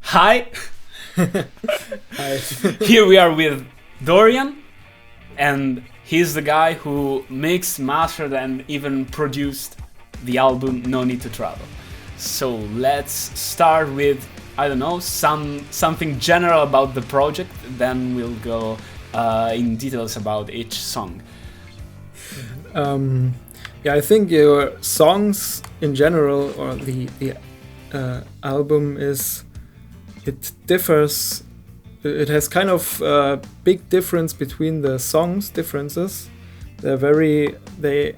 Hi. Hi. Here we are with Dorian, and he's the guy who mixed, mastered, and even produced the album No Need to Travel. So let's start with, I don't know, something general about the project, then we'll go in details about each song. Yeah, I think your songs in general, or the album it differs. It has kind of a big difference between the songs. Differences. They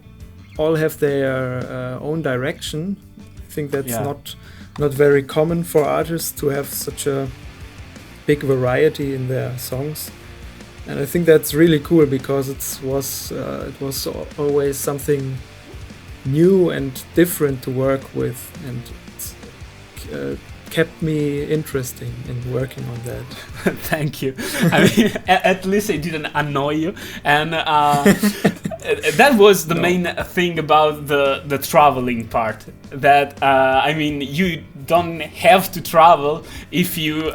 all have their own direction. I think that's not very common for artists to have such a big variety in their songs. And I think that's really cool because it was always something new and different to work with, and it kept me interesting in working on that. Thank you. I mean, at least it didn't annoy you, and that was the main thing about the traveling part. That I mean, you don't have to travel if you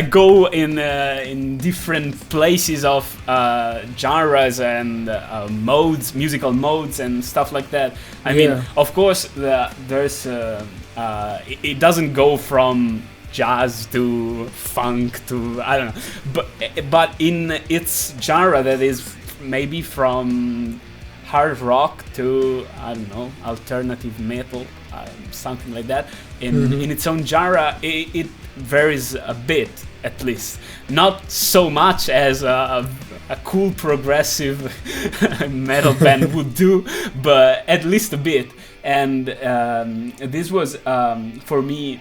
go in different places of genres and modes, musical modes and stuff like that. I mean, of course, there's it doesn't go from jazz to funk to I don't know, but in its genre that is maybe from hard rock to I don't know, alternative metal, something like that. In its own genre, it varies a bit, at least. Not so much as a cool progressive metal band would do, but at least a bit. And this was for me.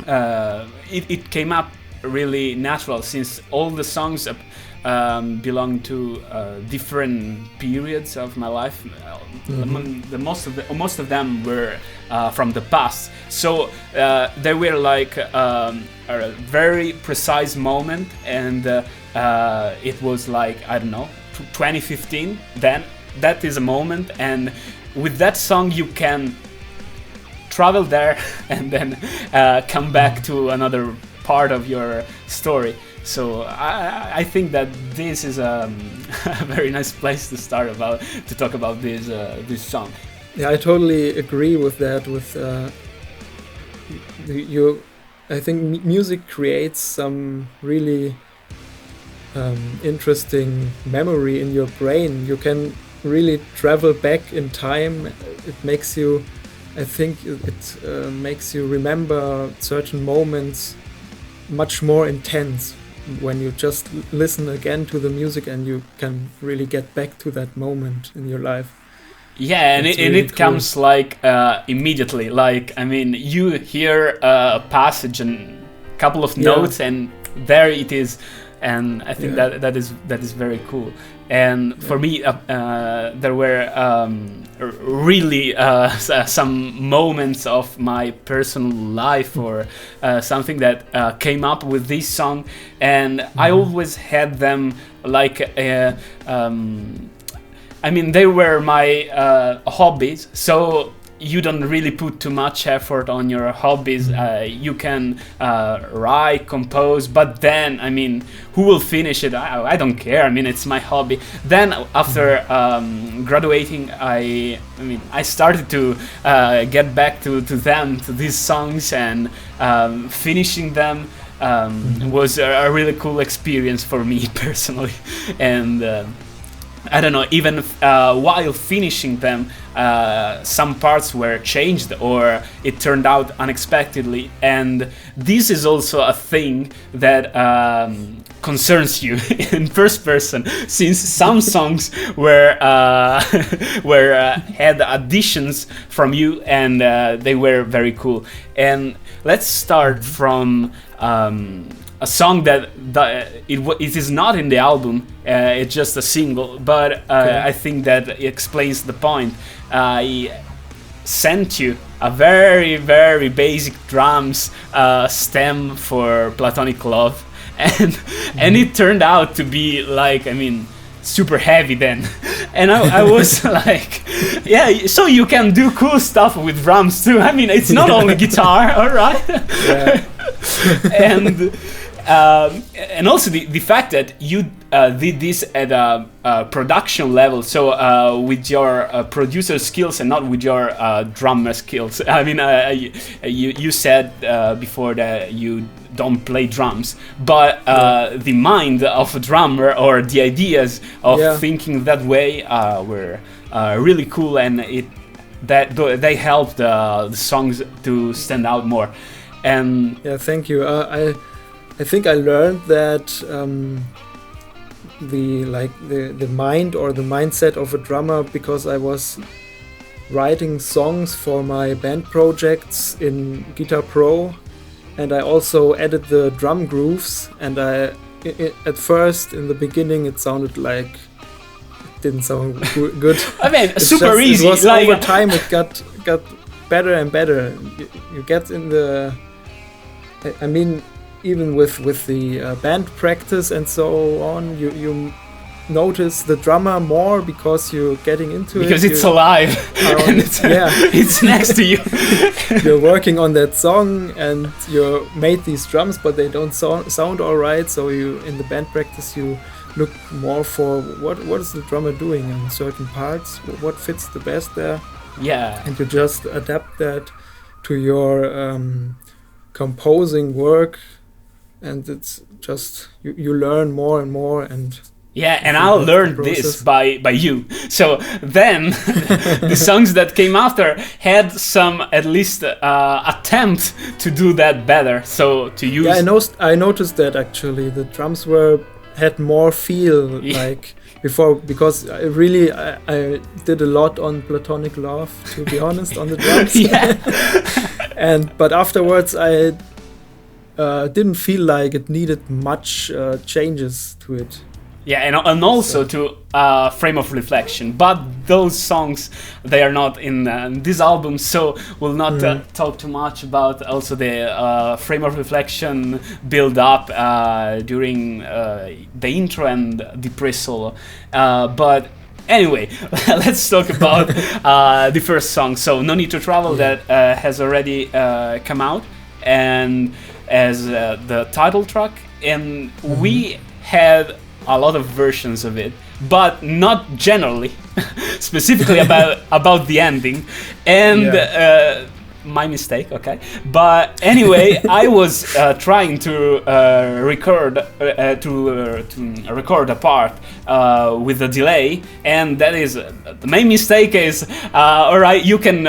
It came up really natural since all the songs belong to different periods of my life. Most of them were from the past, so they were like a very precise moment, and it was like I don't know 2015. Then that is a moment, and with that song you can travel there and then come back to another part of your story. So I think that this is a very nice place to talk about this song. Yeah, I totally agree with that. I think music creates some really interesting memory in your brain. You can really travel back in time. It makes you. I think it makes you remember certain moments much more intense when you just listen again to the music, and you can really get back to that moment in your life. Yeah, and it comes like immediately. Like I mean, you hear a passage and a couple of notes, and there it is. And I think that is very cool. And for me, there were really some moments of my personal life or something that came up with this song, and I always had them like I mean, they were my hobbies, so you don't really put too much effort on your hobbies. You can write, compose, but then, I mean, who will finish it? I don't care. I mean, it's my hobby. Then after graduating, I started to get back to these songs, and finishing them was a really cool experience for me personally. And I don't know, even while finishing them, some parts were changed or it turned out unexpectedly, and this is also a thing that concerns you in first person, since some songs were had additions from you, and they were very cool. And let's start from a song that it is not in the album, it's just a single, but I think that it explains the point. I sent you a very, very basic drums stem for Platonic Love, and it turned out to be like, I mean, super heavy then. And I was like, yeah, so you can do cool stuff with drums too. I mean, it's not only guitar, alright? And also the fact that you did this at a production level, so with your producer skills and not with your drummer skills. I mean, you said before that you don't play drums, but the mind of a drummer or the ideas of thinking that way were really cool, and they helped the songs to stand out more. And yeah, thank you. I think I learned that the mind or the mindset of a drummer because I was writing songs for my band projects in Guitar Pro, and I also added the drum grooves. And at first, in the beginning, it sounded like it didn't sound good. I mean, super easy. It was over time. It got better and better. You get in the. I mean, even with the band practice and so on, you notice the drummer more because you're getting into because it's alive and it's next to you. You're working on that song and you made these drums, but they don't sound all right. So you in the band practice you look more for what is the drummer doing in certain parts, what fits the best there. Yeah, and you just adapt that to your composing work. And it's just you learn more and more, and and I learned this by you. So then the songs that came after had some at least attempt to do that better. So to use I noticed that actually the drums had more feel like before, because I did a lot on Platonic Love, to be honest, on the drums. But afterwards I didn't feel like it needed much changes to it. Yeah, and also to Frame of Reflection. But those songs, they are not in this album, so we'll not talk too much about also the Frame of Reflection build up during the intro and the pre-solo. But anyway, let's talk about the first song. So No Need to Travel, that has already come out, and as the title track, and we had a lot of versions of it, but not generally, specifically about the ending, and my mistake, okay. But anyway, I was trying to record a part with a delay, and that is the main mistake. Is all right, you can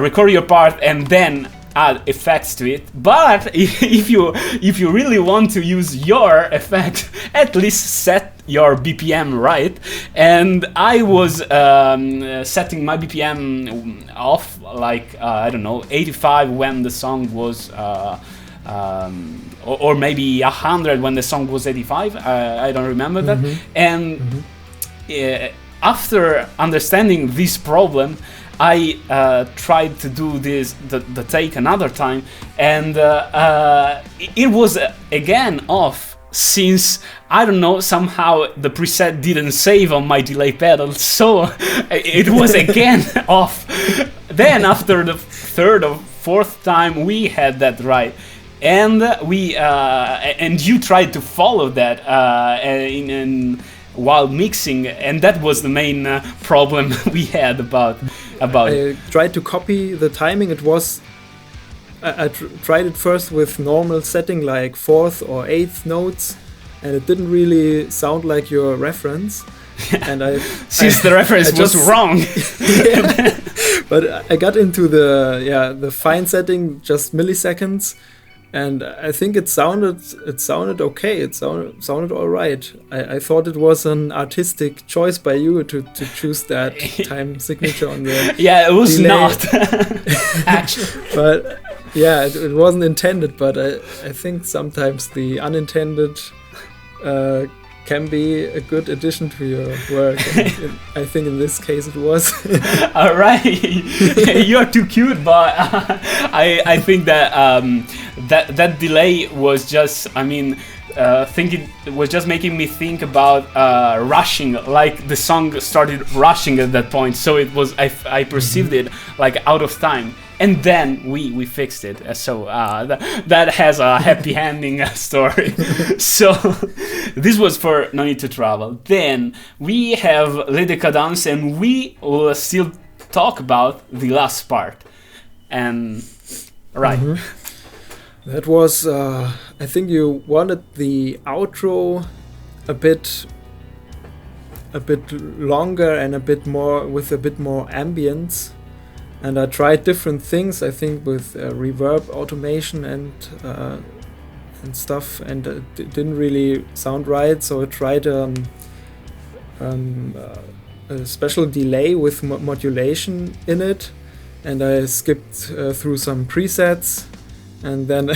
record your part and then add effects to it, but if you really want to use your effect, at least set your BPM right. And I was setting my BPM off like I don't know, 85 when the song was or maybe 100 when the song was 85. I don't remember that. And after understanding this problem, I tried to do the take another time, and it was again off, since I don't know, somehow the preset didn't save on my delay pedal, so it was again off. Then after the third or fourth time we had that right, and and you tried to follow that while mixing, and that was the main problem we had about I tried to copy the timing. It was I tried it first with normal setting, like 4th or 8th notes, and it didn't really sound like your reference. And since the reference was wrong. But I got into the fine setting, just milliseconds, and I think it sounded okay. It sounded all right. I thought it was an artistic choice by you to choose that time signature on the it was delay. not actually. But it wasn't intended. But I think sometimes the unintended can be a good addition to your work. I think in this case it was. All right, you're too cute, but I think that that delay was just, I mean, thinking, it was just making me think about rushing. Like the song started rushing at that point, so it was I perceived it like out of time. And then we fixed it. So that has a happy ending story. So this was for No Need to Travel. Then we have Le Décadence, and we will still talk about the last part. And right. That was, I think you wanted the outro a bit longer and a bit more ambience. And I tried different things, I think, with reverb automation and stuff, and it didn't really sound right. So I tried a special delay with modulation in it, and I skipped through some presets, and then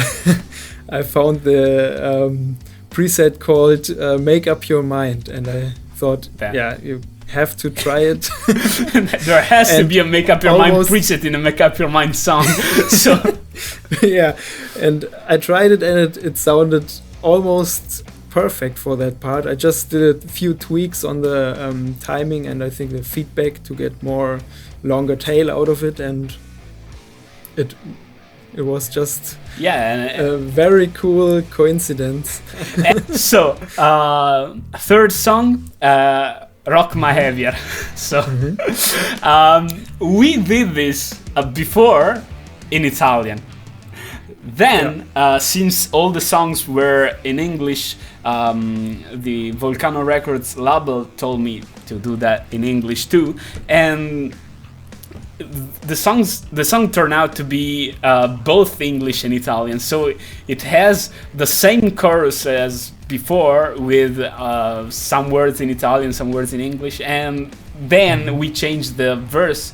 I found the preset called MakeUpYourMind, and I thought, yeah, you have to try it. There has to be a Make Up Your Mind preset in a Make Up Your Mind song. So yeah, and I tried it, and it sounded almost perfect for that part. I just did a few tweaks on the timing and I think the feedback to get more longer tail out of it, and it was just a very cool coincidence. So third song, Rock My Heavier. So we did this before in Italian. Then, since all the songs were in English, the Volcano Records label told me to do that in English too, and the song turned out to be both English and Italian. So it has the same chorus as before, with some words in Italian, some words in English, and then we changed the verse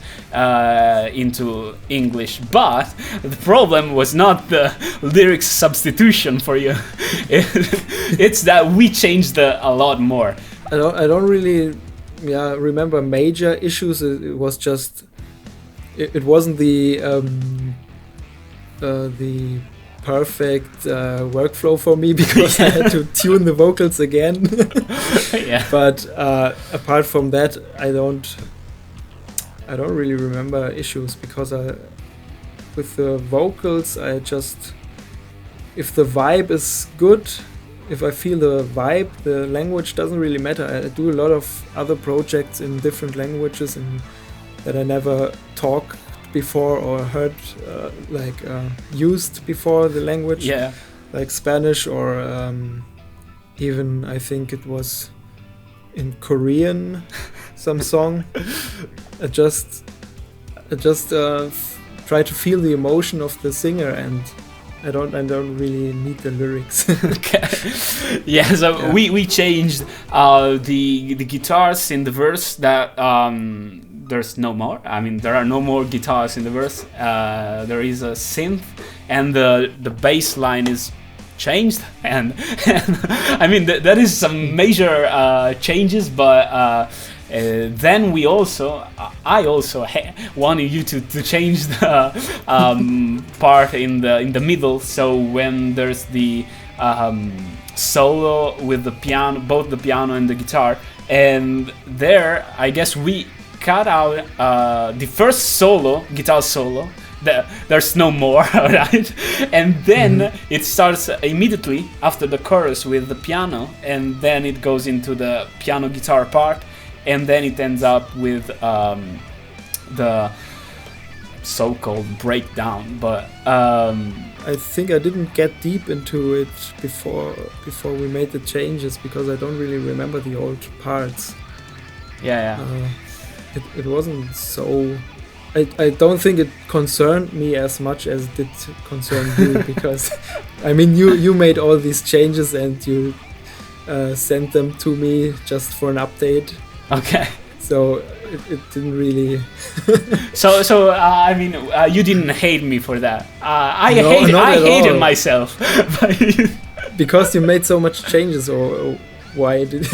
into English. But the problem was not the lyrics substitution for you. It's that we changed a lot more. I don't really remember major issues. It was just it wasn't the perfect workflow for me, because I had to tune the vocals again. But apart from that, I don't really remember issues, because with the vocals, I just, if the vibe is good, if I feel the vibe, the language doesn't really matter. I do a lot of other projects in different languages and that I never talked before or heard used before the language, like Spanish or even I think it was in Korean some song. I just try to feel the emotion of the singer, and I don't really need the lyrics. Okay. So we changed the guitars in the verse. That there's no more. I mean, there are no more guitars in the verse. There is a synth, and the bass line is changed, and I mean that is some major changes. But then I also wanted you to change the part in the middle. So when there's the solo with the piano, both the piano and the guitar, and there I guess we cut out the first guitar solo. There's no more, right? And then it starts immediately after the chorus with the piano, and then it goes into the piano guitar part, and then it ends up with the so-called breakdown. But I think I didn't get deep into it before we made the changes, because I don't really remember the old parts. It wasn't so. I don't think it concerned me as much as it did concern you, because I mean you made all these changes and you sent them to me just for an update. Okay. So it didn't really. So I mean you didn't hate me for that. I hated myself. Because you made so much changes, or why did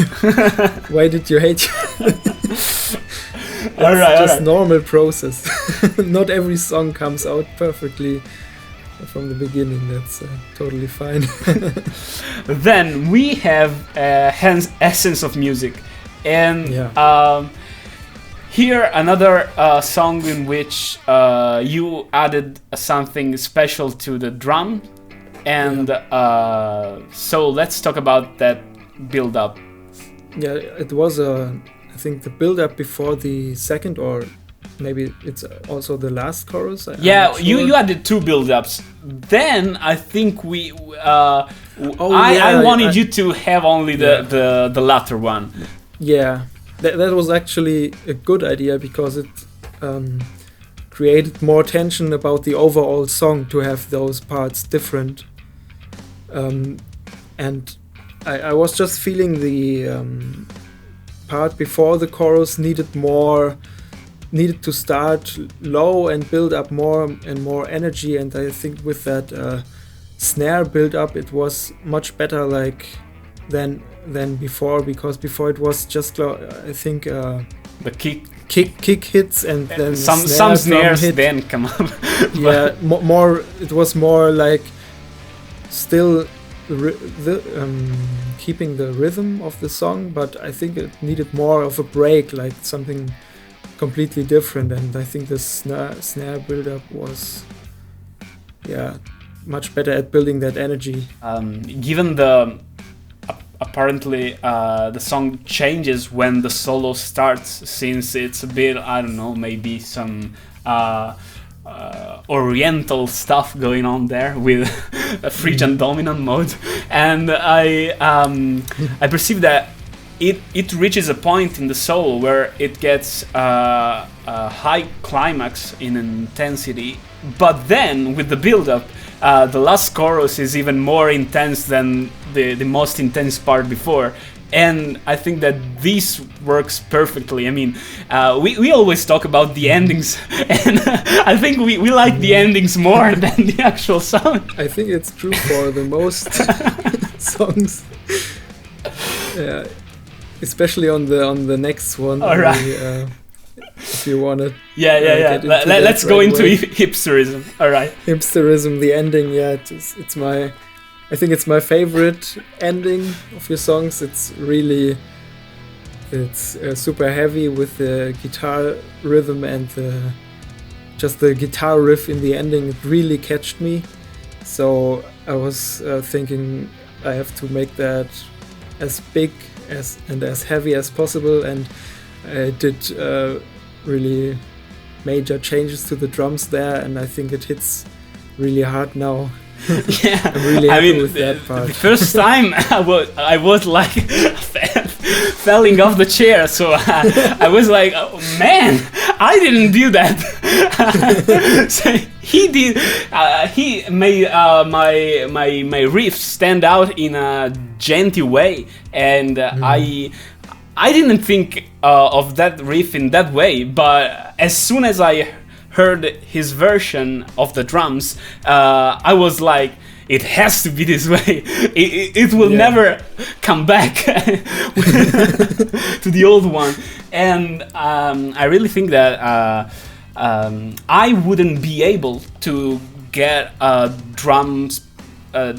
you hate you? All right. Normal process. Not every song comes out perfectly from the beginning. That's totally fine. Then we have Essence of Music, and here another song in which you added something special to the drum, and so let's talk about that build-up. Yeah, it was I think the build-up before the second, or maybe it's also the last chorus. You added 2 build-ups. Then I think I wanted you to have only the latter one. Yeah, that was actually a good idea because it created more tension about the overall song to have those parts different. And I was just feeling the part before the chorus needed to start low and build up more and more energy, and I think with that snare build up it was much better than before, because before it was just I think the kick hits and then some snares then come up. Yeah, more it was more like still keeping the rhythm of the song, but I think it needed more of a break, like something completely different, and I think the snare build-up was much better at building that energy. Given the apparently the song changes when the solo starts, since it's a bit, I don't know, maybe some oriental stuff going on there with a Phrygian dominant mode, and I perceive that it reaches a point in the solo where it gets a high climax in intensity, but then with the build-up, the last chorus is even more intense than the most intense part before. And I think that this works perfectly. I mean, we always talk about the endings, and I think we like the endings more than the actual song. I think it's true for the most songs. Yeah, especially on the next one. All right. If you want to. Yeah. Let's go into hipsterism. All right. Hipsterism, the ending. Yeah, I think it's my favorite ending of your songs. It's super heavy with the guitar rhythm and just the guitar riff in the ending. It really catched me. So I was thinking I have to make that as big and as heavy as possible, and I did really major changes to the drums there, and I think it hits really hard now. Yeah, I'm really happy with that part. The first time I was like falling off the chair, so I was like, oh, man, I didn't do that. So he did. He made my riff stand out in a djenty way, and I didn't think of that riff in that way, but as soon as I heard his version of the drums, I was like, it has to be this way. It will never come back to the old one. And I really think that I wouldn't be able to get drums to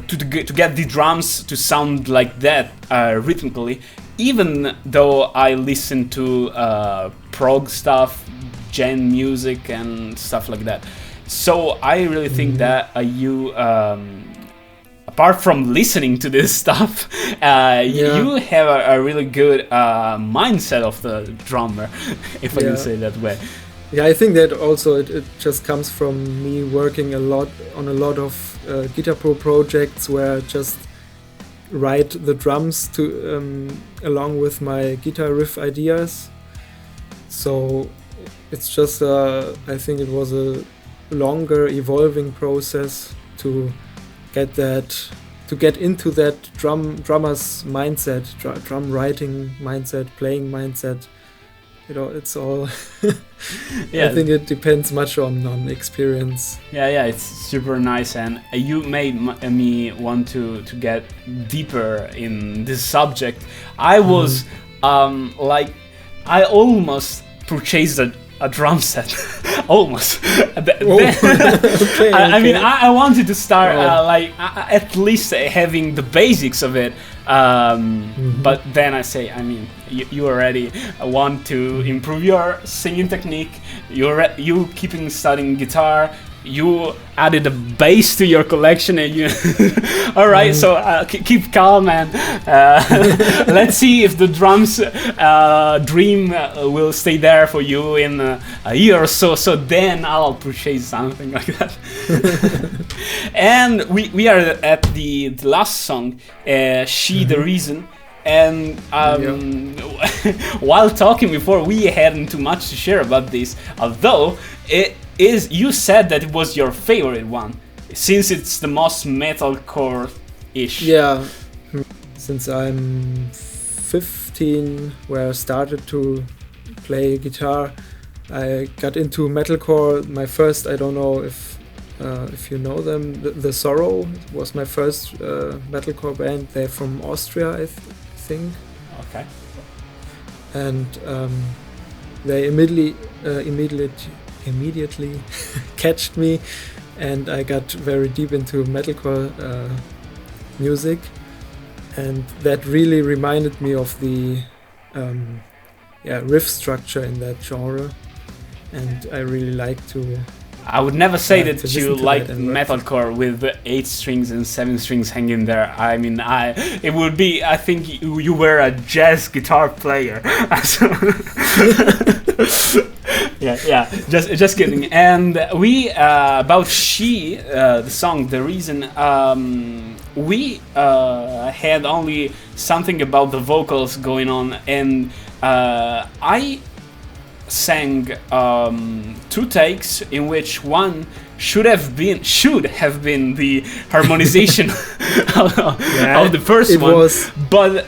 get the drums to sound like that rhythmically, even though I listen to prog stuff, gen music and stuff like that. So I really think that you apart from listening to this stuff, you have a really good mindset of the drummer, if I can say that way. Yeah, I think that also it just comes from me working a lot of Guitar Pro projects where I just write the drums to along with my guitar riff ideas. So it's just I think it was a longer evolving process to get into that drummer's mindset, drum writing mindset, playing mindset. You know, it's all I think it depends much on experience. Yeah, it's super nice, and you made me want to get deeper in this subject. I was I almost purchased a drum set, almost. Okay, I mean, I wanted to start at least having the basics of it. But then I say, I mean, you already want to improve your singing technique. You keeping studying guitar. You added a bass to your collection, and you. All right, so keep calm, and let's see if the drums dream will stay there for you in a year or so. So then I'll purchase something like that. And we are at the last song, "She the Reason." And while talking before, we hadn't too much to share about this, although you said that it was your favorite one, since it's the most metalcore-ish. Yeah, since I'm 15, where I started to play guitar, I got into metalcore. My first, I don't know if you know them, the Sorrow was my first metalcore band. They're from Austria, I think. Okay. And they immediately catched me, and I got very deep into metalcore music, and that really reminded me of the riff structure in that genre, and I really like to. I would never say that you like metalcore with 8 strings and 7 strings hanging there. I mean, it would be. I think you were a jazz guitar player. Yeah. Just kidding. And we about She, the song, the reason. We had only something about the vocals going on, and I sang 2 takes in which one should have been the harmonization of the first one, but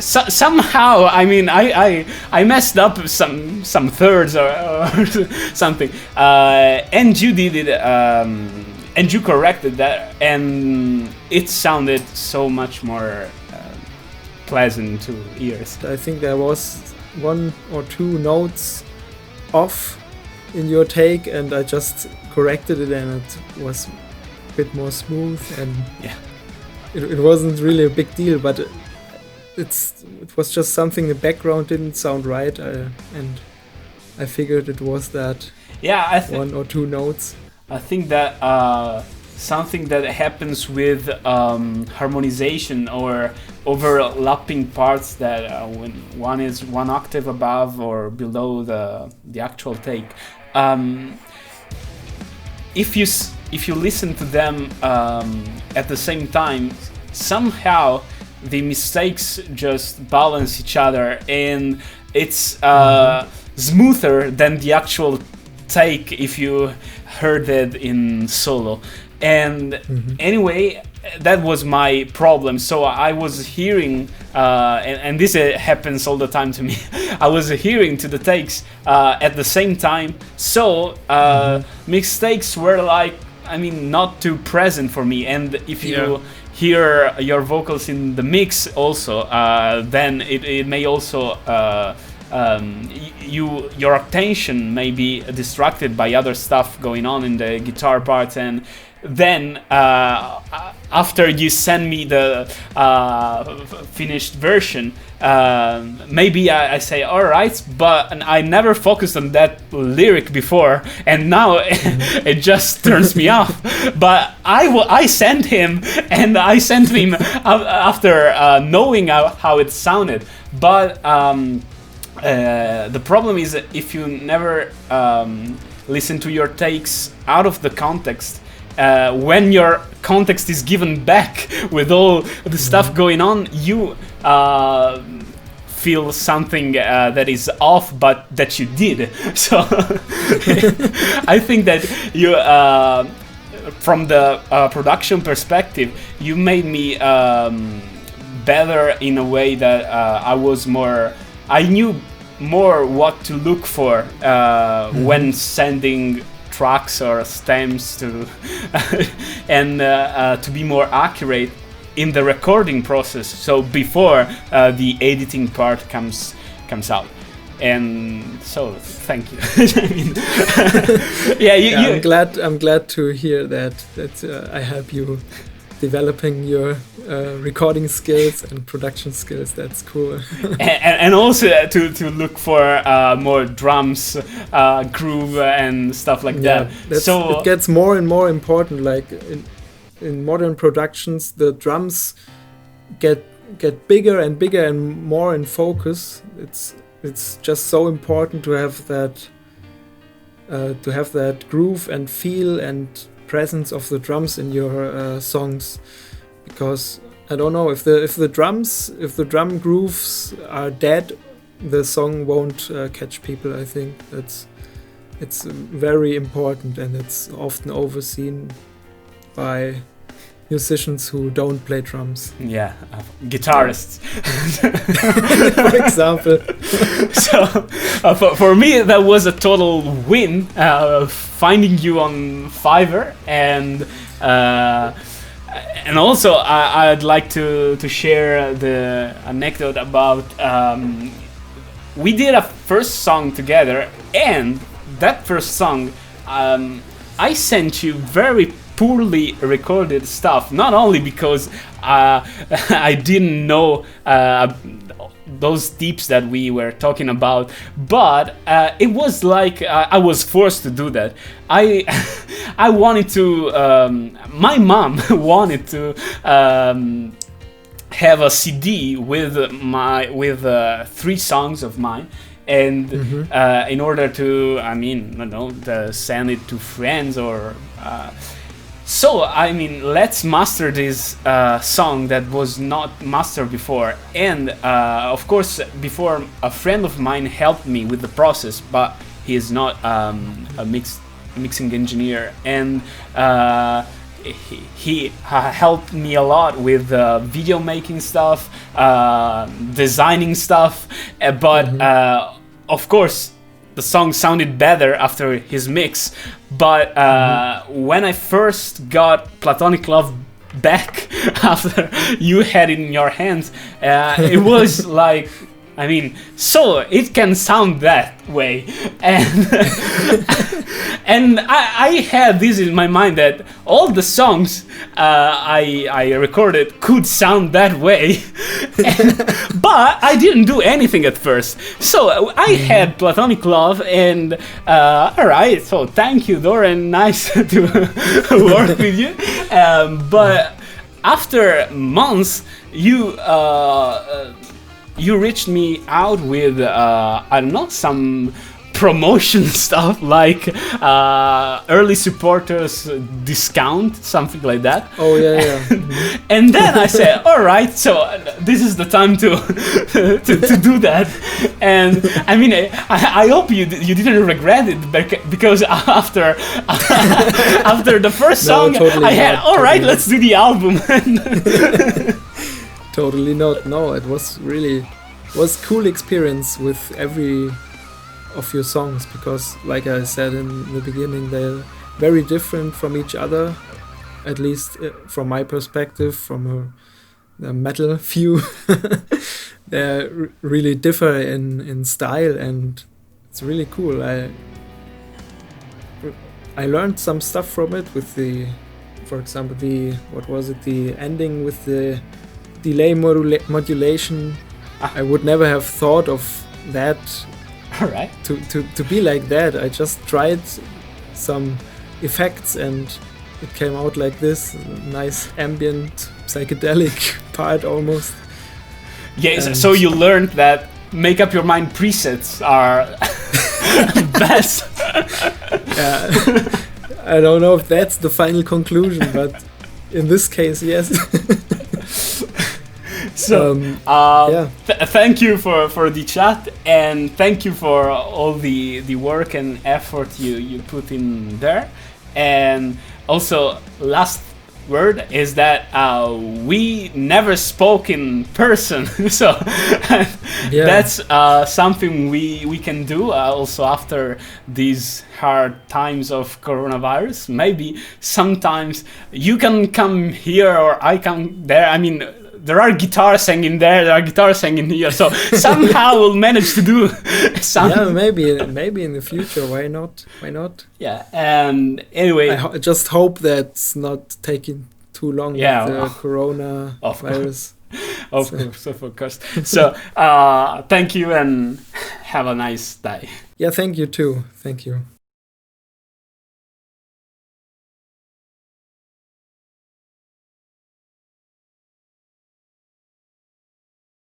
somehow, I mean, I messed up some thirds or something, and you did it, and you corrected that, and it sounded so much more pleasant to ears. I think there was 1 or 2 notes off in your take, and I just corrected it, and it was a bit more smooth, and it wasn't really a big deal, but it was just something. The background didn't sound right, and I figured it was that 1 or 2 notes. I think that something that happens with harmonization or overlapping parts, that when one is 1 octave above or below the actual take, if you listen to them at the same time, somehow the mistakes just balance each other, and it's smoother than the actual take if you heard it in solo. And anyway, that was my problem. So I was hearing, and this happens all the time to me, I was hearing to the takes at the same time. So mistakes were like, I mean, not too present for me. And if you hear your vocals in the mix also, then it may also your attention may be distracted by other stuff going on in the guitar parts, and then after you send me the finished version, maybe I say alright, but I never focused on that lyric before, and now it just turns me off. But I sent him, and I sent him after knowing how it sounded. But the problem is, if you never listen to your takes out of the context, when your context is given back with all the stuff going on, you feel something that is off, but that you did. So I think that you, from the production perspective, you made me better in a way that I knew more what to look for when sending tracks or stems to and to be more accurate in the recording process, so before the editing part comes out. And so thank you. I mean, yeah, I'm glad to hear that I help you developing your recording skills and production skills. That's cool. and also to look for more drums, groove and stuff like that. So it gets more and more important. Like in modern productions, the drums get bigger and bigger and more in focus. It's just so important to have that groove and feel and presence of the drums in your songs, because I don't know, if the drum grooves are dead, the song won't catch people. I think it's very important, and it's often overseen by musicians who don't play drums. Yeah, guitarists, for example. So for me, that was a total win, finding you on Fiverr, and also I'd like to share the anecdote about we did a first song together, and that first song I sent you very poorly recorded stuff, not only because I didn't know those tips that we were talking about, but it was like I was forced to do that. I wanted to, my mom wanted to have a CD with 3 songs of mine, and in order to, I mean, to send it to friends or. So, I mean, let's master this song that was not mastered before. And, of course, before, a friend of mine helped me with the process, but he is not a mixing engineer. And he helped me a lot with video making stuff, designing stuff. But, of course, the song sounded better after his mix, but when I first got Platonic Love back after you had it in your hands, it was like, I mean, so it can sound that way, and and I had this in my mind that all the songs I recorded could sound that way, but I didn't do anything at first. So I had Platonic Love, and alright, so thank you, Dorian, nice to work with you, but after months, you reached me out with, I don't know, some promotion stuff like early supporters discount, something like that. Oh yeah. And then I said, all right, so this is the time to do that. And I mean, I hope you didn't regret it, because after the first song, totally I had, all right, let's do the album. Totally not. No, it was cool experience with every of your songs, because like I said in the beginning, they're very different from each other, at least from my perspective, from a metal view. They really differ in style, and it's really cool. I learned some stuff from it with for example, the ending with the delay modulation. I would never have thought of that. All right. To be like that. I just tried some effects and it came out like this nice ambient psychedelic part almost. Yes. And so you learned that MakeUpYourMind presets are best. Yeah. I don't know if that's the final conclusion, but in this case, yes. So, thank you for the chat, and thank you for all the work and effort you put in there. And also, last word is that we never spoke in person, so that's something we can do also after these hard times of coronavirus. Maybe sometimes you can come here or I come there. I mean, there are guitars hanging there are guitars hanging here, so somehow we'll manage to do something. Yeah, maybe in the future. Why not? Yeah, and anyway, I just hope that's not taking too long with the corona virus. Of course. So thank you and have a nice day. Yeah, thank you too. Thank you.